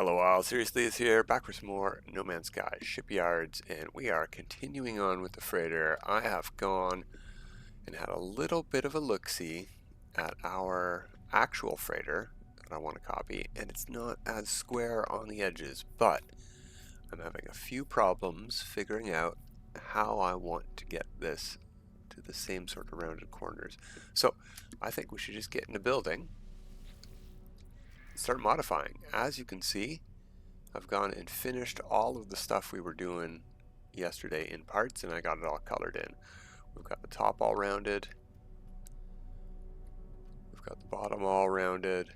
Hello all, Seriously is here, back with some more No Man's Sky Shipyards, and we are continuing on with the freighter. I have gone and had a little bit of a look-see at our actual freighter that I want to copy, and it's not as square on the edges, but I'm having a few problems figuring out how I want to get this to the same sort of rounded corners. So I think we should just get in the building, start modifying. As you can see, I've gone and finished all of the stuff we were doing yesterday in parts, and I got it all colored in. We've got the top all rounded, we've got the bottom all rounded,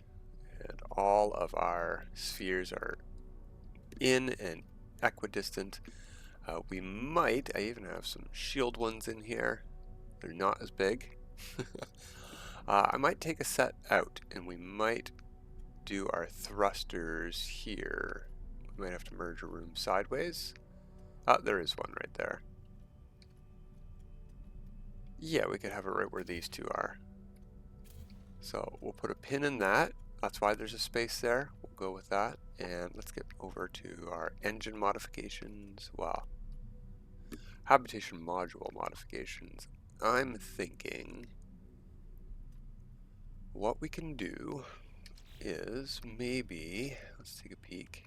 and all of our spheres are in and equidistant. I even have some shield ones in here. They're not as big. I might take a set out, and we might do our thrusters here. We might have to merge a room sideways. Oh, there is one right there. Yeah, we could have it right where these two are. So we'll put a pin in that. That's why there's a space there. We'll go with that. And let's get over to our engine modifications. Well, habitation module modifications. I'm thinking what we can do is maybe, let's take a peek.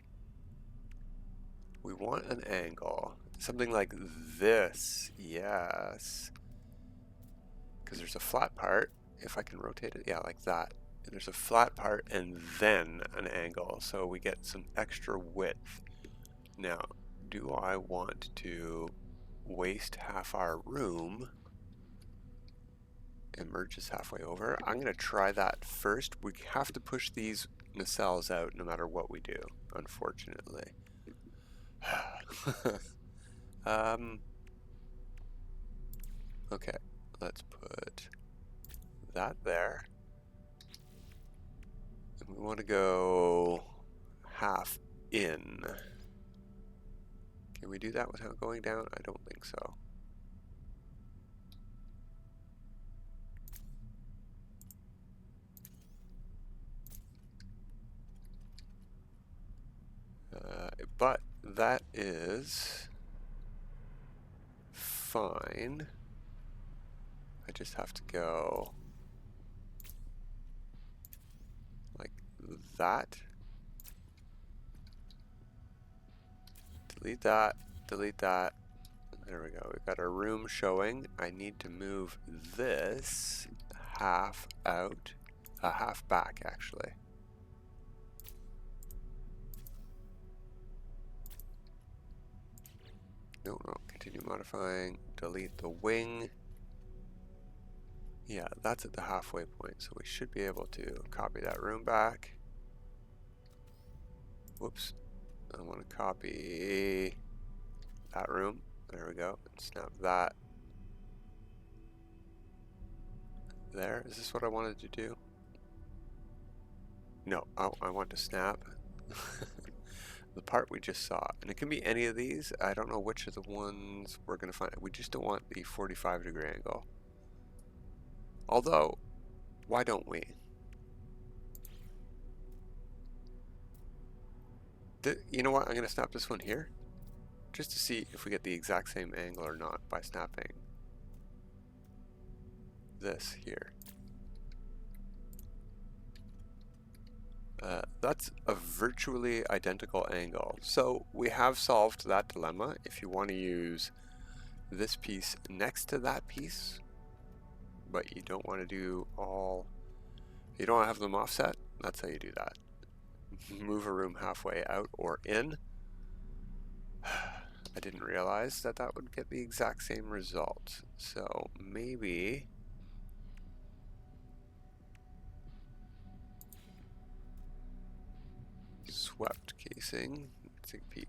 We want an angle, something like this, yes. Because there's a flat part, if I can rotate it, yeah, like that. And there's a flat part and then an angle, so we get some extra width. Now, do I want to waste half our room and merge this halfway over? I'm going to try that first. We have to push these nacelles out no matter what we do, unfortunately. Okay, let's put that there. And we want to go half in. Can we do that without going down? I don't think so. But that is fine. I just have to go like that. Delete that, delete that. There we go. We've got our room showing. I need to move this half out, half back actually. No, continue modifying, delete the wing. Yeah, that's at the halfway point, so we should be able to copy that room back. Whoops, I want to copy that room. There we go, and snap that. There, is this what I wanted to do? No, I want to snap the part we just saw, and it can be any of these. I don't know which of the ones we're going to find. We just don't want the 45-degree angle. Although, why don't we? You know what? I'm going to snap this one here just to see if we get the exact same angle or not by snapping this here. That's a virtually identical angle. So we have solved that dilemma. If you want to use this piece next to that piece, but you don't want to do all, you don't want to have them offset, that's how you do that. Move a room halfway out or in. I didn't realize that that would get the exact same result. So maybe swept casing. Let's take a peek.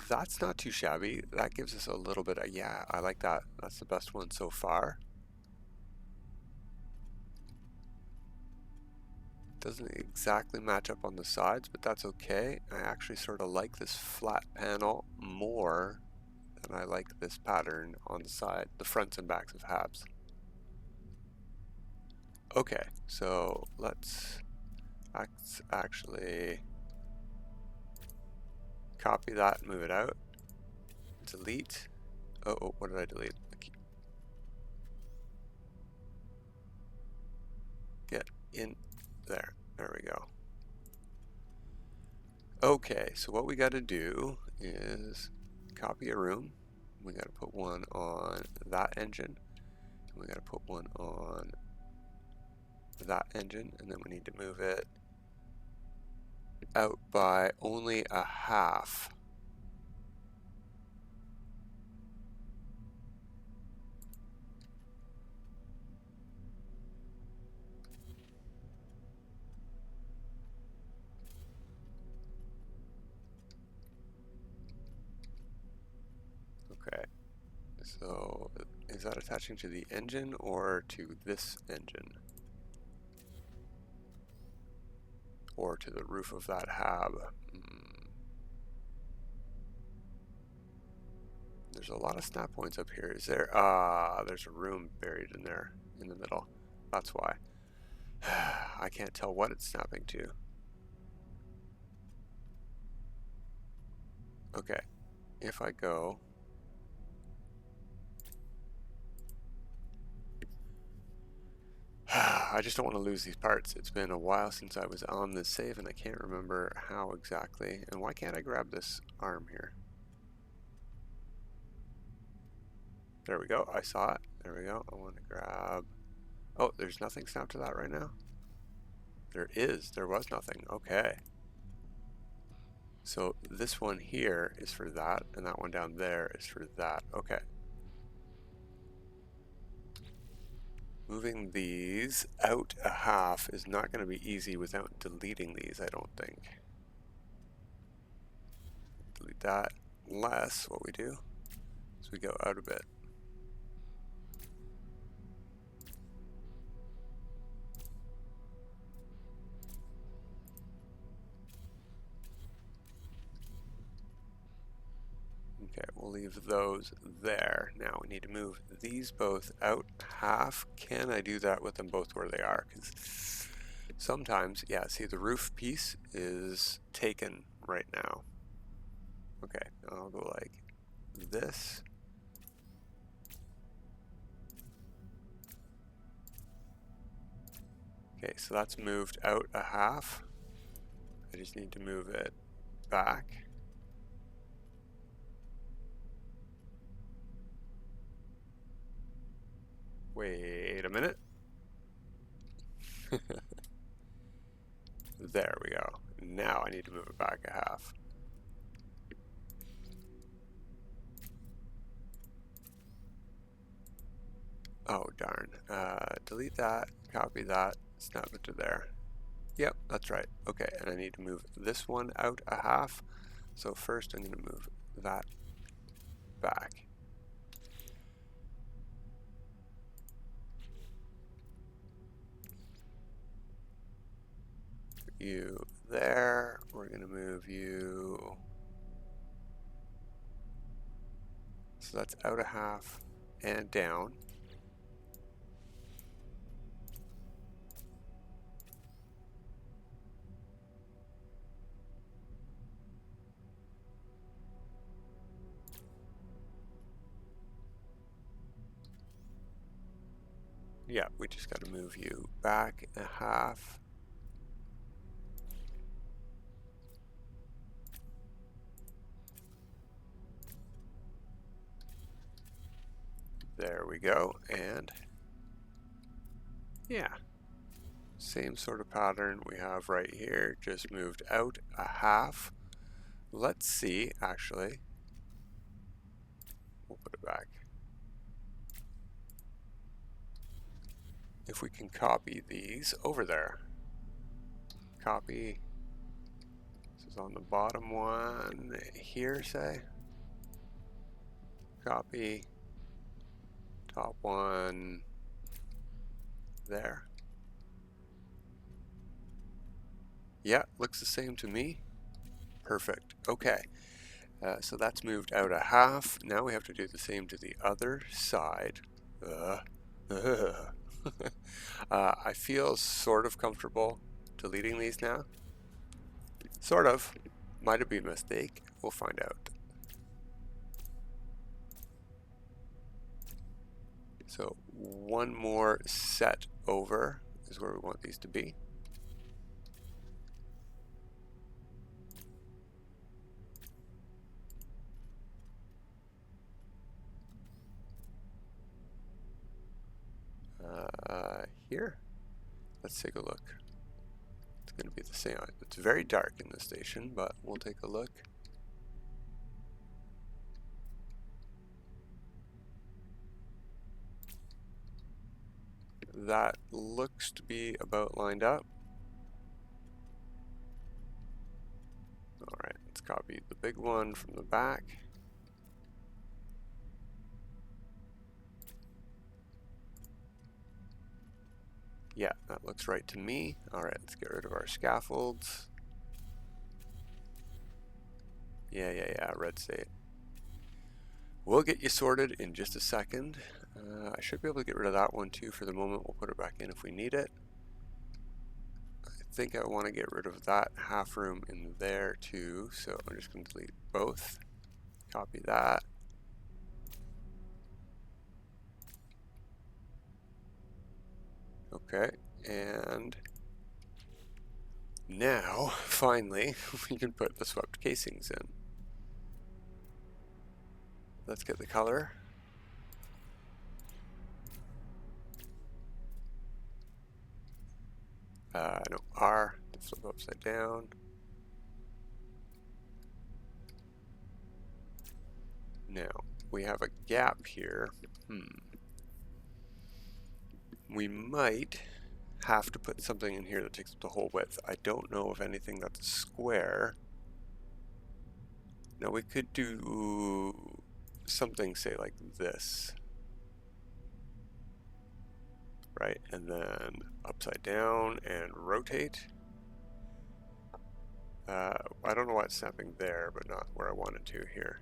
That's not too shabby. That gives us a little bit of, yeah, I like that. That's the best one so far. Doesn't exactly match up on the sides, but that's okay. I actually sort of like this flat panel more than I like this pattern on the side, the fronts and backs of halves. Okay, so let's actually copy that and move it out. Delete. Oh, what did I delete? Get in there. There we go. Okay, so what we got to do is copy a room. We got to put one on that engine. We got to put one on that engine, and then we need to move it out by only a half. Okay, so is that attaching to the engine or to this engine? Or to the roof of that hab? There's a lot of snap points up here. Is there? There's a room buried in there in the middle. That's why. I can't tell what it's snapping to. Okay, if I go... I just don't want to lose these parts. It's been a while since I was on this save and I can't remember how exactly. And why can't I grab this arm here? There we go. I saw it. There we go. I want to grab... Oh, there's nothing snapped to that right now? There is. There was nothing. Okay. So this one here is for that, and that one down there is for that. Okay. Moving these out a half is not going to be easy without deleting these, I don't think. Delete that. Unless what we do is we go out a bit. Okay, we'll leave those there. Now we need to move these both out half. Can I do that with them both where they are? Because sometimes, yeah, see the roof piece is taken right now. Okay, I'll go like this. Okay, so that's moved out a half. I just need to move it back. Wait a minute. There we go. Now I need to move it back a half. Oh, darn. Delete that, copy that, snap it to there. Yep, that's right. Okay, and I need to move this one out a half. So first I'm going to move that back. Put you there. We're going to move you. So that's out a half and down. Yeah, we just got to move you back a half. There we go, and yeah, same sort of pattern we have right here, just moved out a half. Let's see, actually, we'll put it back. If we can copy these over there. Copy. This is on the bottom one here, say. Copy. Top one there. Yeah, looks the same to me. Perfect. Okay. So that's moved out a half. Now we have to do the same to the other side. I feel sort of comfortable deleting these now. Sort of. Might have been a mistake. We'll find out. So one more set over is where we want these to be. Here, let's take a look. It's going to be the same. It's very dark in this station, but we'll take a look. That looks to be about lined up. Alright, let's copy the big one from the back. Yeah, that looks right to me. Alright, let's get rid of our scaffolds. Yeah, red state. We'll get you sorted in just a second. I should be able to get rid of that one too for the moment. We'll put it back in if we need it. I think I want to get rid of that half room in there too, so I'm just going to delete both. Copy that. Okay, and now, finally, we can put the swept casings in. Let's get the color. No, R to flip upside down. Now, we have a gap here. We might have to put something in here that takes up the whole width. I don't know of anything that's a square. Now, we could do something, say, like this. Right, and then upside down and rotate. I don't know why it's snapping there, but not where I wanted to here.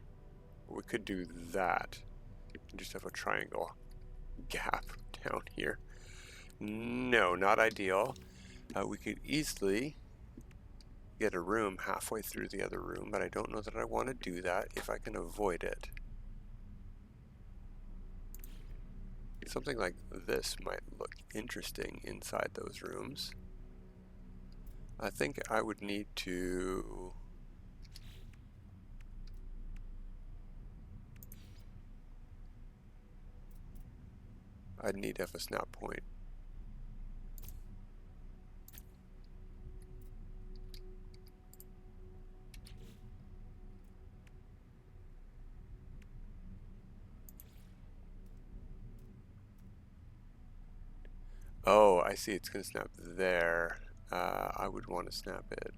We could do that and just have a triangle gap down here. No, not ideal. We could easily get a room halfway through the other room, but I don't know that I want to do that if I can avoid it. Something like this might look interesting inside those rooms. I think I would need to I'd need to have a snap point. Oh, I see, it's going to snap there. I would want to snap it.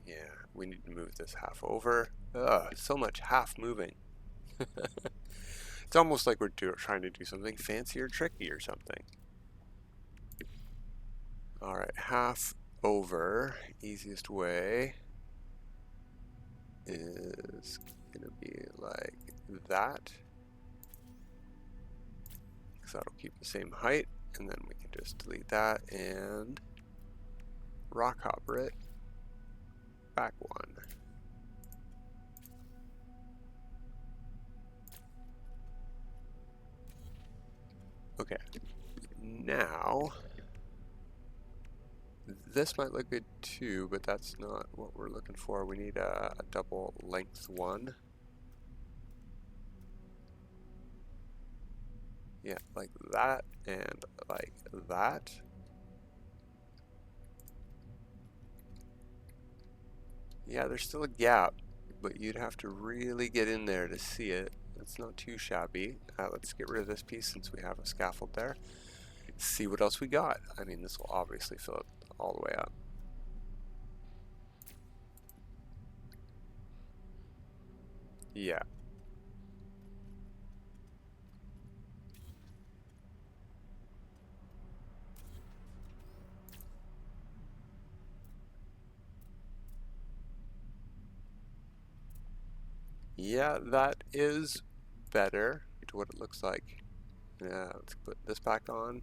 Yeah, we need to move this half over. Ugh, so much half moving. It's almost like we're trying to do something fancy or tricky or something. Alright, half over, easiest way is going to be like that. Because that'll keep the same height. And then we can just delete that and rock hopper it back one. Okay, now this might look good too, but that's not what we're looking for. We need a double length one. Yeah, like that and like that. Yeah, there's still a gap, but you'd have to really get in there to see it. It's not too shabby. Let's get rid of this piece since we have a scaffold there. See what else we got. I mean, this will obviously fill it all the way up. Yeah. Yeah, that is better to what it looks like. Yeah, let's put this back on.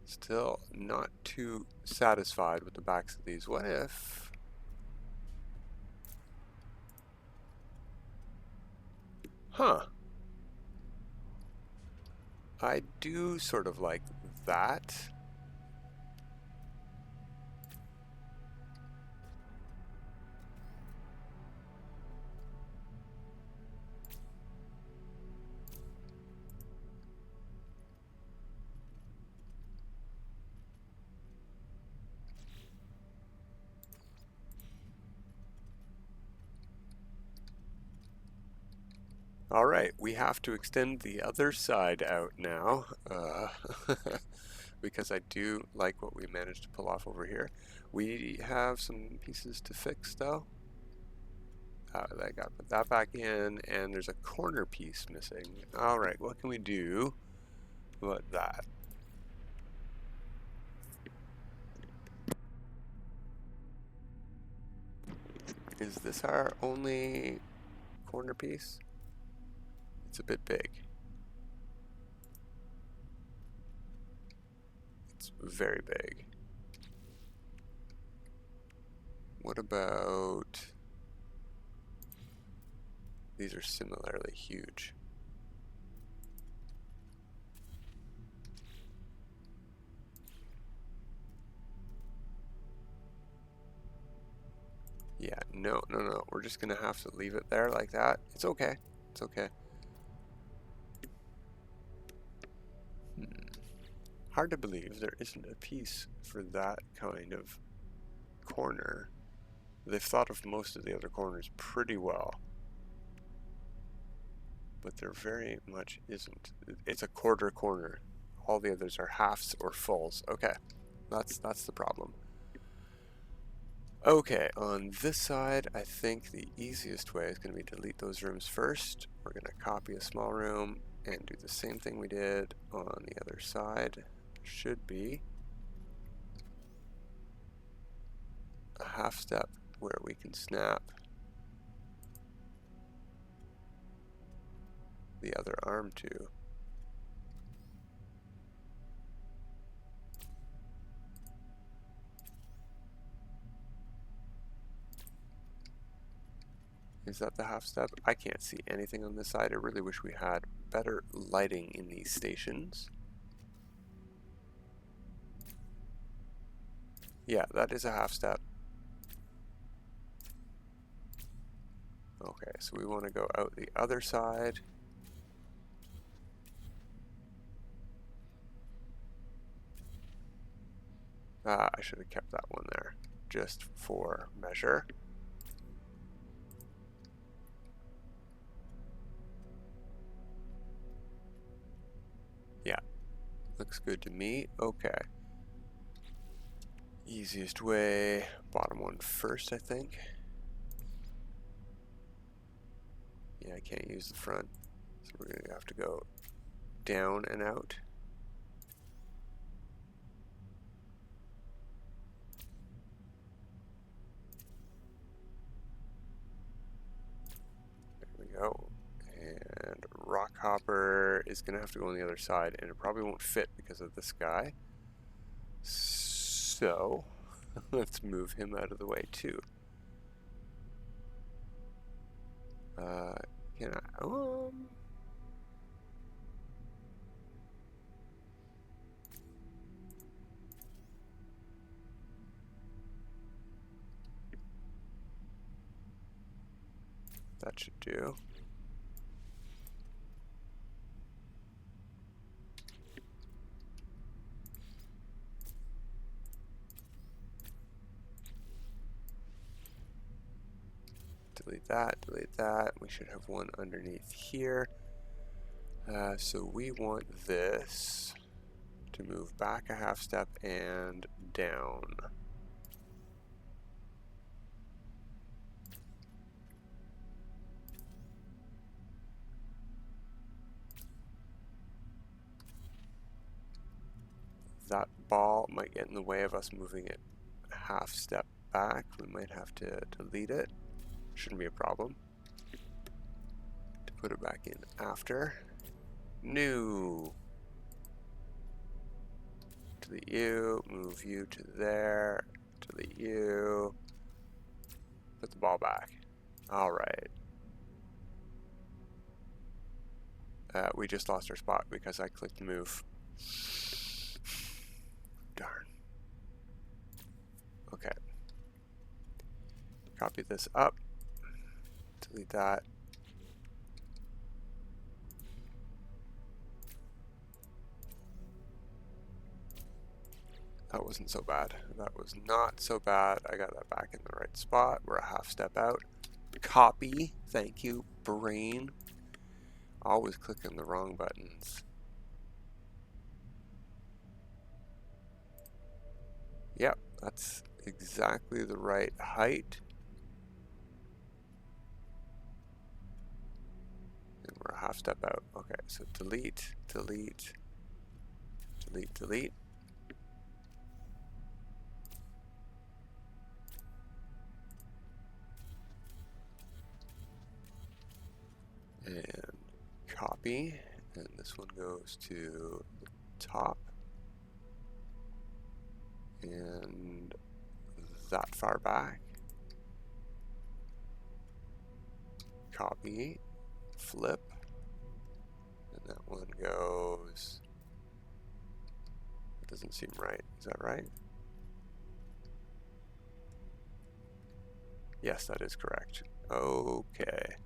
Still not too satisfied with the backs of these. What if... Huh. I do sort of like that. All right, we have to extend the other side out now, because I do like what we managed to pull off over here. We have some pieces to fix, though. I got to put that back in, and there's a corner piece missing. All right, what can we do about that? Is this our only corner piece? It's a bit big. It's very big. What about... These are similarly huge. Yeah, no. We're just gonna have to leave it there like that. It's okay. It's okay. Hard to believe there isn't a piece for that kind of corner. They've thought of most of the other corners pretty well. But there very much isn't. It's a quarter corner. All the others are halves or fulls. Okay, that's the problem. Okay, on this side, I think the easiest way is going to be to delete those rooms first. We're going to copy a small room and do the same thing we did on the other side. Should be a half step where we can snap the other arm to. Is that the half step? I can't see anything on this side. I really wish we had better lighting in these stations. Yeah, that is a half step. Okay, so we want to go out the other side. I should have kept that one there, just for measure. Yeah, looks good to me. Okay. Easiest way, bottom one first, I think. Yeah, I can't use the front, so we're going to have to go down and out. There we go. And rock hopper is going to have to go on the other side, and it probably won't fit because of this guy. So let's move him out of the way too. Can I? That should do. Delete that, delete that. We should have one underneath here. So we want this to move back a half step and down. That ball might get in the way of us moving it a half step back. We might have to delete it. Shouldn't be a problem. To put it back in after. New. delete you, move you to there, delete you, put the ball back. All right. We just lost our spot because I clicked move. Darn. Okay. Copy this up, delete that. That wasn't so bad. That was not so bad. I got that back in the right spot. We're a half step out. Copy. Thank you, brain. Always clicking the wrong buttons. Yep, that's exactly the right height. And we're a half step out. Okay, so delete, delete, delete, delete. And copy, and this one goes to the top and that far back. Copy, flip, and that one goes, it doesn't seem right. Is that right? Yes, that is correct. Okay.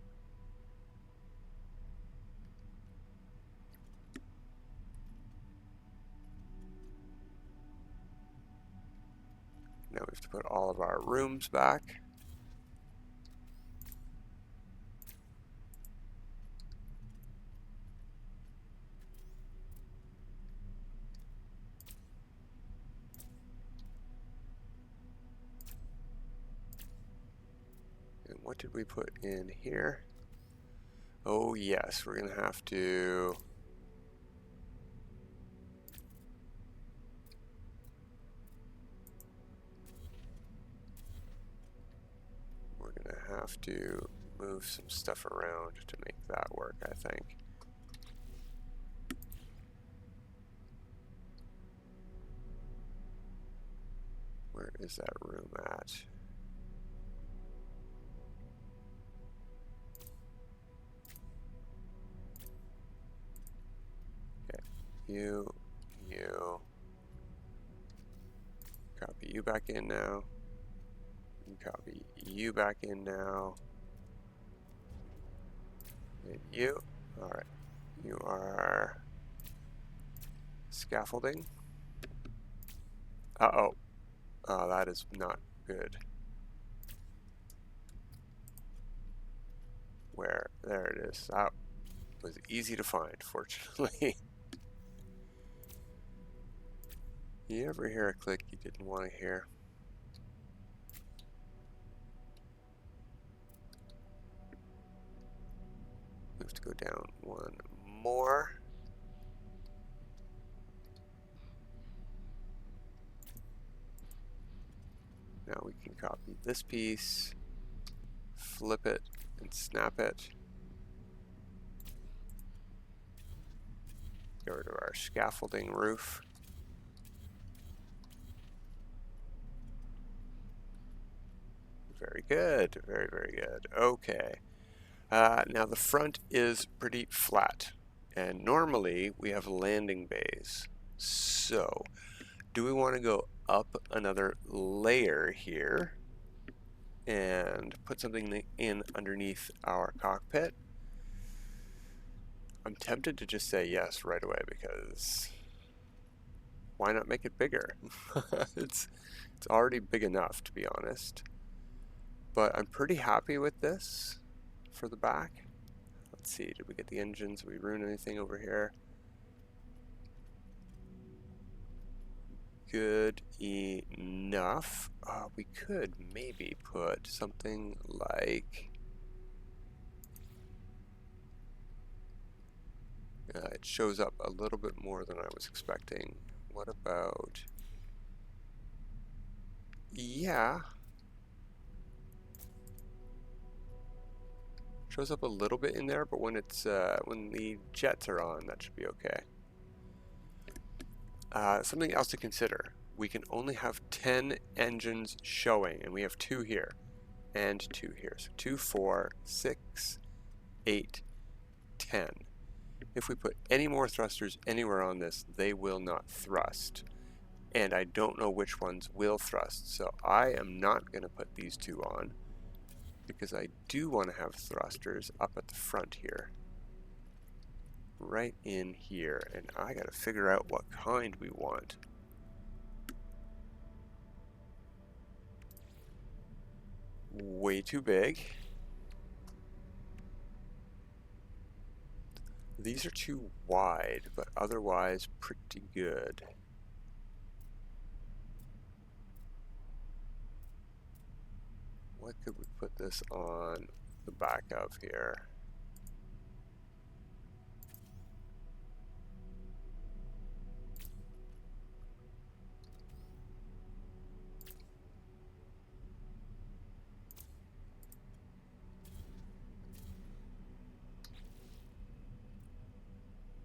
Now we have to put all of our rooms back. And what did we put in here? Oh yes, we're gonna have to move some stuff around to make that work, I think. Where is that room at? Okay, you, copy you back in now. Copy you back in now. And you, all right, you are scaffolding. Uh-oh, that is not good. Where, there it is. That was easy to find, fortunately. You ever hear a click you didn't want to hear? We have to go down one more. Now we can copy this piece, flip it, and snap it. Get rid of our scaffolding roof. Very good, very, very good. Okay. Now the front is pretty flat, and normally we have landing bays. So, do we want to go up another layer here and put something in underneath our cockpit? I'm tempted to just say yes right away, because why not make it bigger? It's already big enough, to be honest. But I'm pretty happy with this for the back. Let's see, did we get the engines? Did we ruin anything over here? Good enough. We could maybe put something like, it shows up a little bit more than I was expecting. What about, yeah, shows up a little bit in there, but when it's when the jets are on, that should be okay. Something else to consider. We can only have 10 engines showing, and we have 2 here and 2 here. So 2, 4, 6, 8, 10. If we put any more thrusters anywhere on this, they will not thrust. And I don't know which ones will thrust. So I am not going to put these 2 on because I do want to have thrusters up at the front here. Right in here. And I got to figure out what kind we want. Way too big. These are too wide, but otherwise pretty good. What could we put this on the back of here?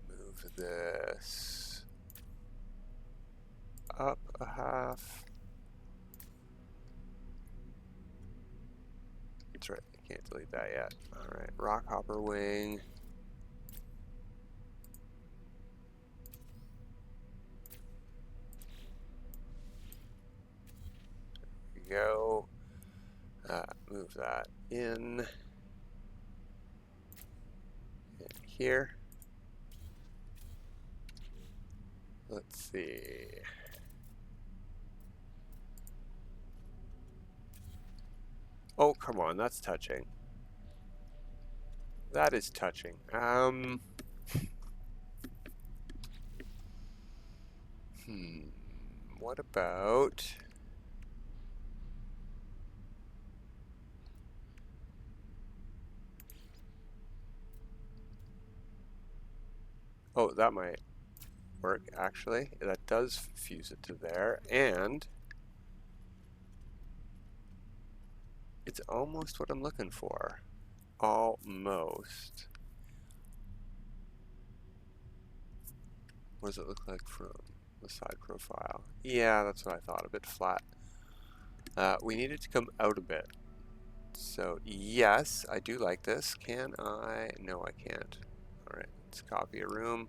Move this up a half. That's right, I can't delete that yet. Alright, rock hopper wing. There we go. Move that in. And here. Let's see. Oh, come on, that's touching. That is touching. What about... Oh, that might work, actually. That does fuse it to there, and it's almost what I'm looking for. Almost. What does it look like from the side profile? Yeah, that's what I thought, a bit flat. We need it to come out a bit. So, yes, I do like this. Can I? No, I can't. Alright, let's copy a room.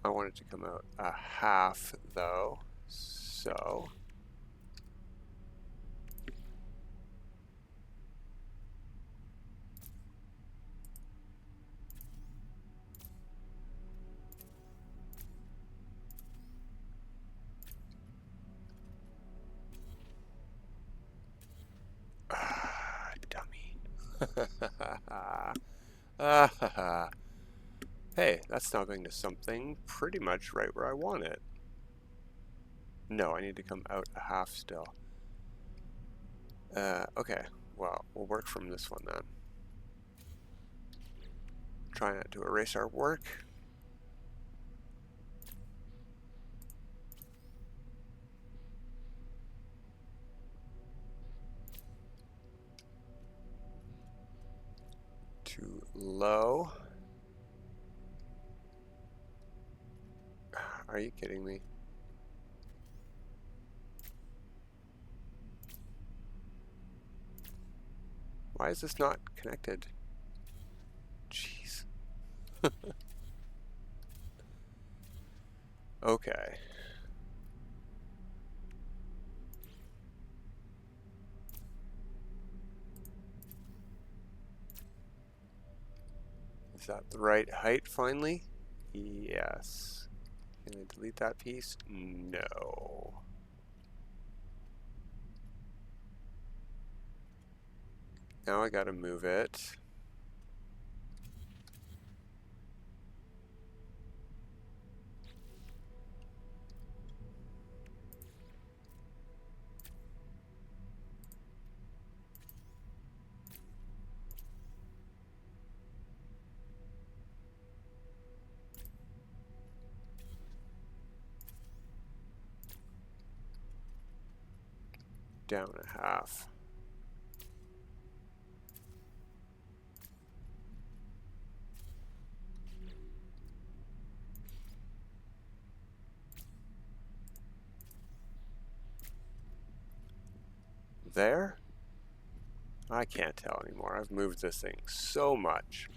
I want it to come out a half, though. So... dummy. Hey, that's snapping to something pretty much right where I want it. No, I need to come out a half still. Okay, well, we'll work from this one then. Try not to erase our work. Too low. Are you kidding me? Why is this not connected? Jeez. Okay. Is that the right height finally? Yes. Can I delete that piece? No. Now I gotta move it. Down a half. there? I can't tell anymore. I've moved this thing so much.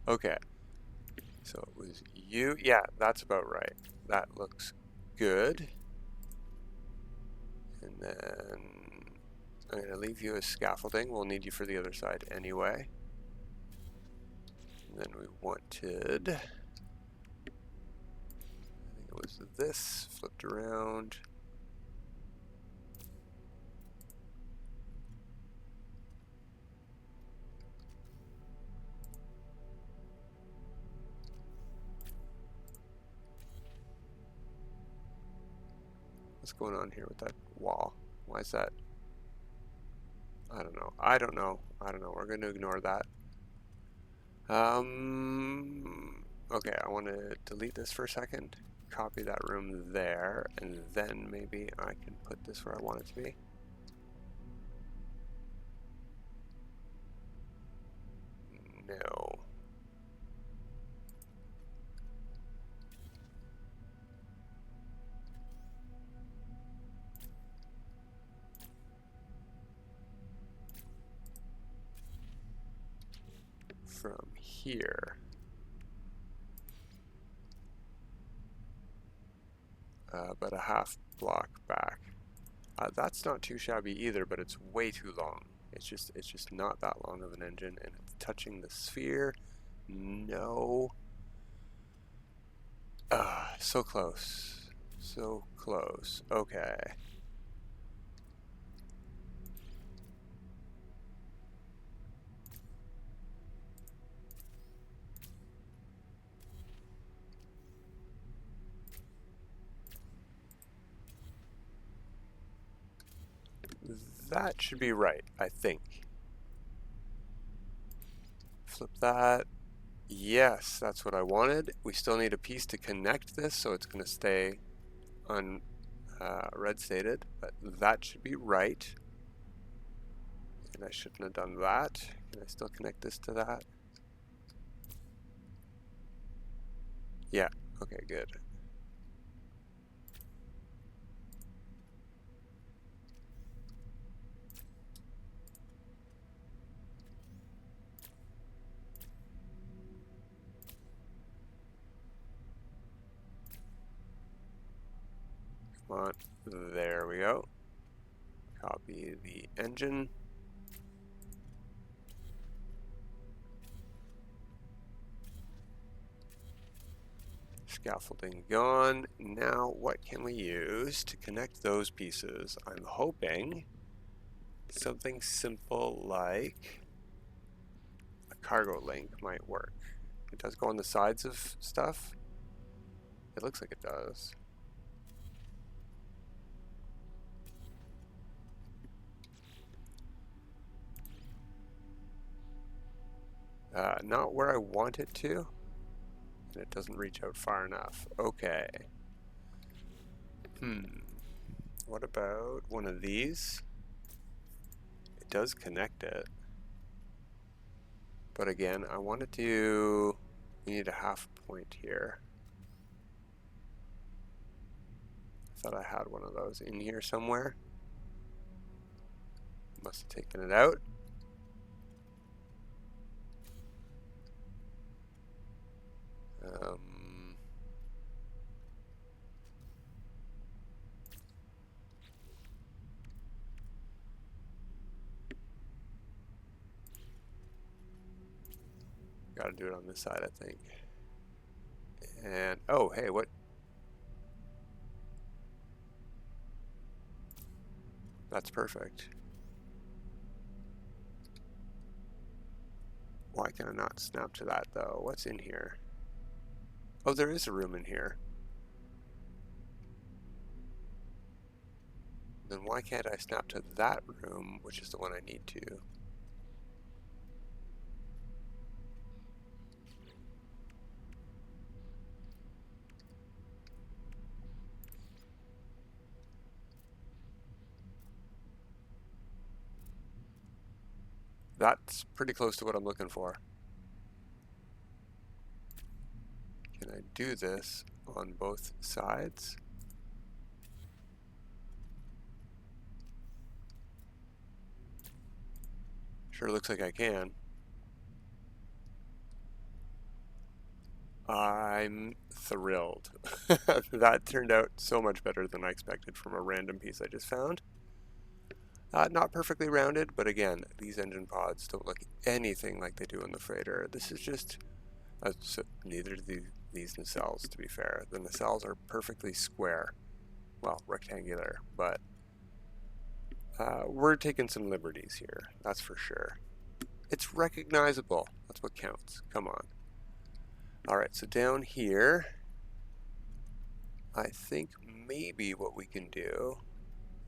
Okay. So it was you. Yeah, that's about right. That looks good. And then I'm going to leave you as scaffolding. We'll need you for the other side anyway. And then we wanted, I think it was this, flipped around. What's going on here with that wall? Why is that? I don't know. I don't know. I don't know. We're going to ignore that. Okay, I want to delete this for a second. Copy that room there, and then maybe I can put this where I want it to be. No. From here. But a half block back. That's not too shabby either, but it's way too long. It's just not that long of an engine, and it's touching the sphere. No. So close. So close. Okay. That should be right, I think. Flip that. Yes, that's what I wanted. We still need a piece to connect this, so it's going to stay on red stated, but that should be right. And I shouldn't have done that. Can I still connect this to that? Yeah, okay, good. Come on, there we go. Copy the engine. Scaffolding gone. Now what can we use to connect those pieces? I'm hoping something simple like a cargo link might work. It does go on the sides of stuff. It looks like it does. Not where I want it to. And it doesn't reach out far enough. Okay. What about one of these? It does connect it. But again, I want to we need a half point here. I thought I had one of those in here somewhere. Must have taken it out. Gotta do it on this side, I think. And, oh, hey, what? That's perfect. Why can I not snap to that, though? What's in here? Oh, there is a room in here. Then why can't I snap to that room, which is the one I need to? That's pretty close to what I'm looking for. Can I do this on both sides? Sure looks like I can. I'm thrilled. That turned out so much better than I expected from a random piece I just found. Not perfectly rounded, but again, these engine pods don't look anything like they do in the freighter. This is just, neither do these nacelles, to be fair. The nacelles are perfectly square, well, rectangular, but we're taking some liberties here, that's for sure. It's recognizable, that's what counts, come on. Alright, so down here, I think maybe what we can do,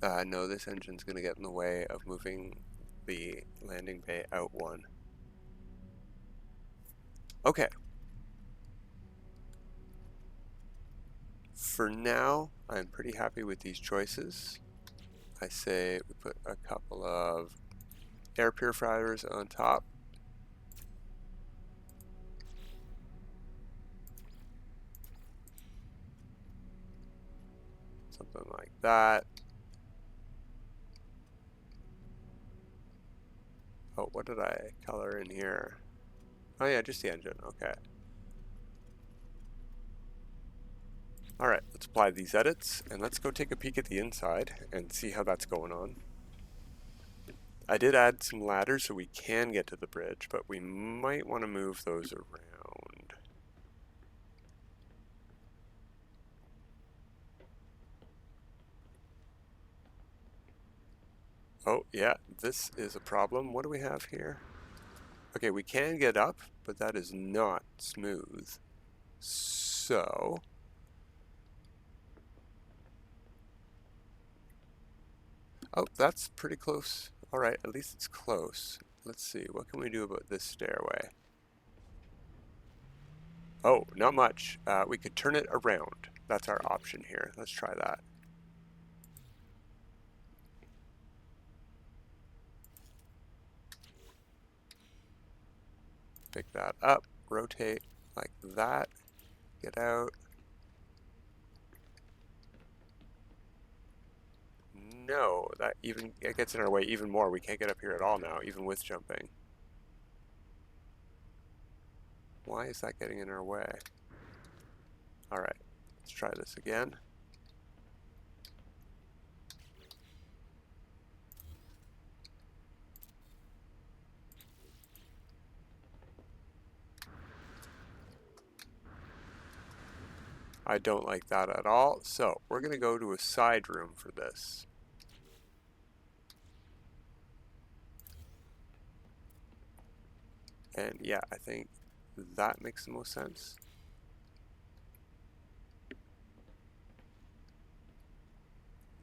no, this engine's going to get in the way of moving the landing bay out one. Okay. For now, I'm pretty happy with these choices. I say we put a couple of air purifiers on top. Something like that. Oh, what did I color in here? Oh yeah, just the engine, okay. Alright, let's apply these edits, and let's go take a peek at the inside and see how that's going on. I did add some ladders so we can get to the bridge, but we might want to move those around. Oh yeah, this is a problem. What do we have here? Okay, we can get up, but that is not smooth. So... oh, that's pretty close. Alright, at least it's close. Let's see, what can we do about this stairway? Oh, not much. We could turn it around. That's our option here. Let's try that. Pick that up, rotate like that, get out. No, it gets in our way even more. We can't get up here at all now, even with jumping. Why is that getting in our way? Alright, let's try this again. I don't like that at all, so we're going to go to a side room for this. And yeah, I think that makes the most sense.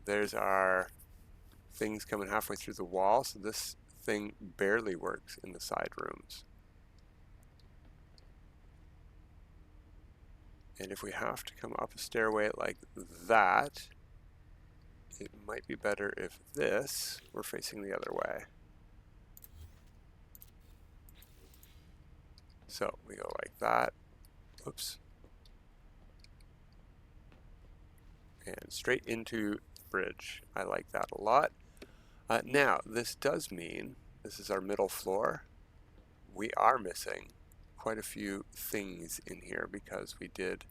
There's our things coming halfway through the wall, so this thing barely works in the side rooms. And if we have to come up a stairway like that, it might be better if this were facing the other way. So we go like that. Oops. And straight into the bridge. I like that a lot. Now, this does mean this is our middle floor. We are missing quite a few things in here because we did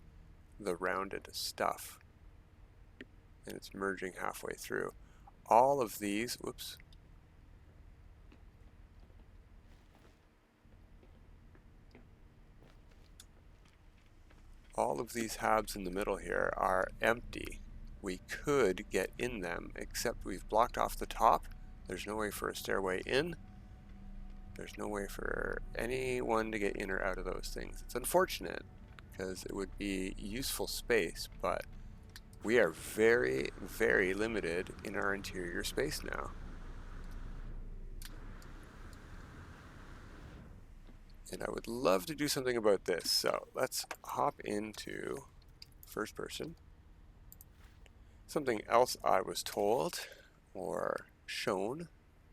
the rounded stuff. And it's merging halfway through. All of these, whoops. All of these halves in the middle here are empty. We could get in them, except we've blocked off the top. There's no way for a stairway in. There's no way for anyone to get in or out of those things. It's unfortunate, because it would be useful space, but we are very, very limited in our interior space now. And I would love to do something about this, so let's hop into first person. Something else I was told, or shown,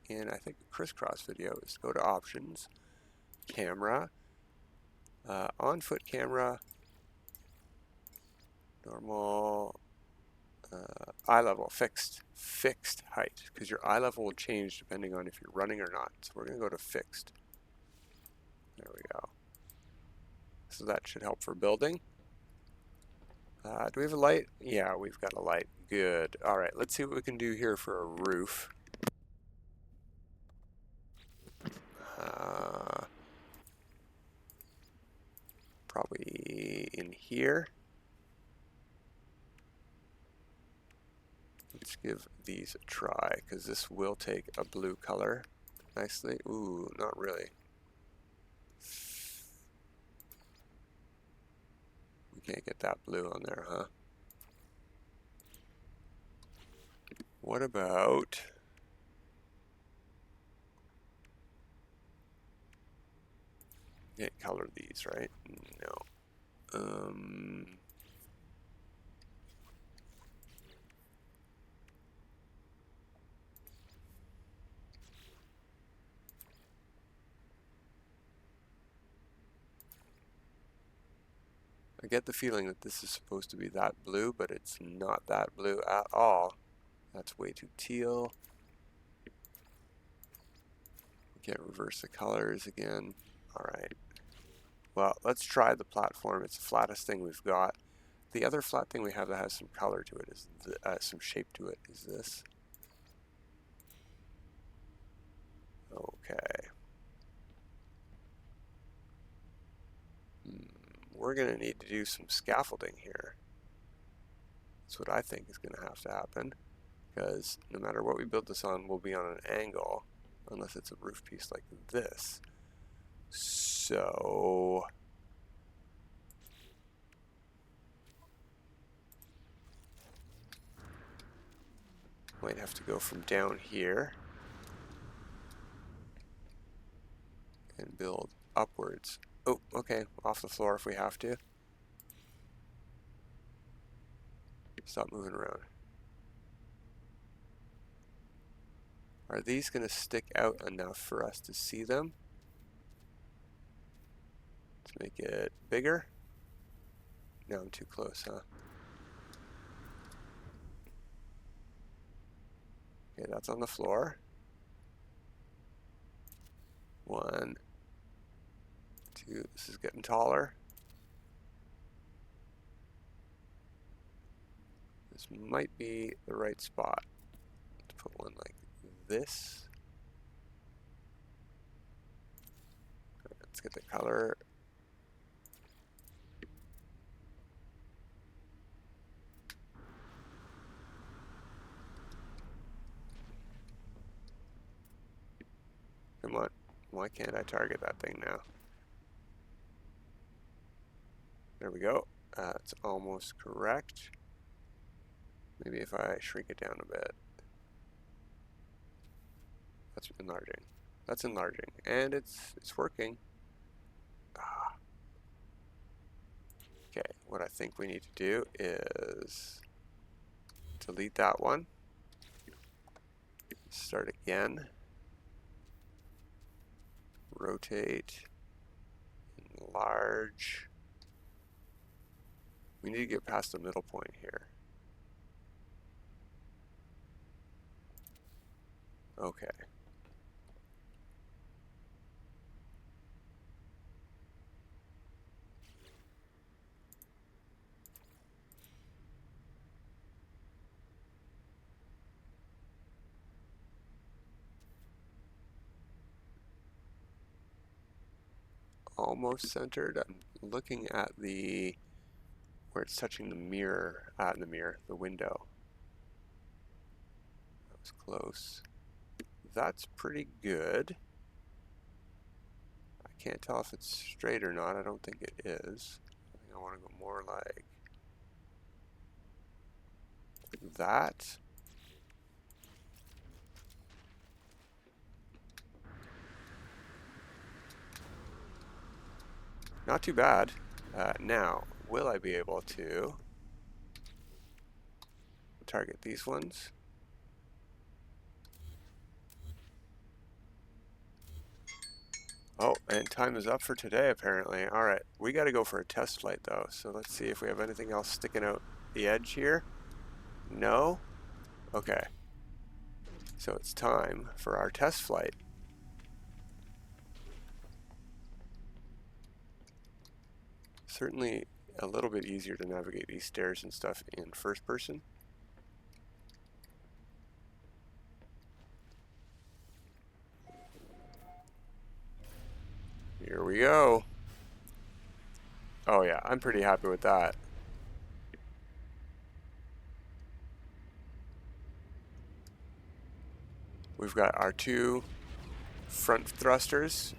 in I think a crisscross video, is go to options, camera, on foot camera, normal, eye level, fixed height, because your eye level will change depending on if you're running or not. So we're going to go to fixed. There we go. So that should help for building. Do we have a light? Yeah, we've got a light. Good. All right, let's see what we can do here for a roof. Probably in here. Let's give these a try, because this will take a blue color nicely. Ooh, not really. We can't get that blue on there, huh? What about... Can't color these, right? No. I get the feeling that this is supposed to be that blue, but it's not that blue at all. That's way too teal. We can't reverse the colors again. All right. Well, let's try the platform. It's the flattest thing we've got. The other flat thing we have that has some color to it is some shape to it is this. Okay. We're going to need to do some scaffolding here. That's what I think is going to have to happen, because no matter what we build this on, we'll be on an angle, unless it's a roof piece like this. So... might have to go from down here and build upwards. Oh, okay, off the floor if we have to. Stop moving around. Are these going to stick out enough for us to see them? Let's make it bigger. No, I'm too close, huh? Okay, that's on the floor. 1, 2, this is getting taller. This might be the right spot to put one like this. Right, let's get the color. Come on, why can't I target that thing now? There we go. It's almost correct. Maybe if I shrink it down a bit. That's enlarging. That's enlarging, and it's working. Okay, what I think we need to do is delete that one. Start again. Rotate. Enlarge. We need to get past the middle point here. Okay. Almost centered. I'm looking at the where it's touching the mirror, the window. That was close. That's pretty good. I can't tell if it's straight or not. I don't think it is. I think I want to go more like that. Not too bad. Now, will I be able to target these ones? Oh, and time is up for today, apparently. All right, we got to go for a test flight, though. So let's see if we have anything else sticking out the edge here. No? Okay. So it's time for our test flight. Certainly a little bit easier to navigate these stairs and stuff in first person. Here we go. Oh yeah, I'm pretty happy with that. We've got our two front thrusters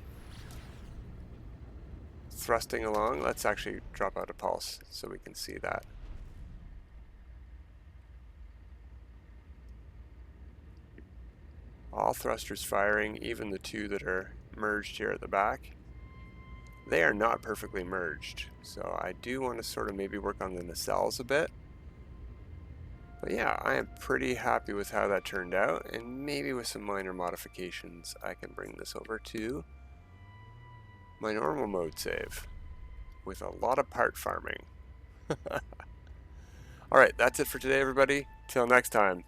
thrusting along. Let's actually drop out a pulse so we can see that. All thrusters firing, even the two that are merged here at the back. They are not perfectly merged, so I do want to sort of maybe work on the nacelles a bit. But yeah, I am pretty happy with how that turned out, and maybe with some minor modifications I can bring this over to my normal mode save with a lot of part farming. Alright, that's it for today, everybody. Till next time,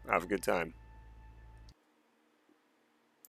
have a good time.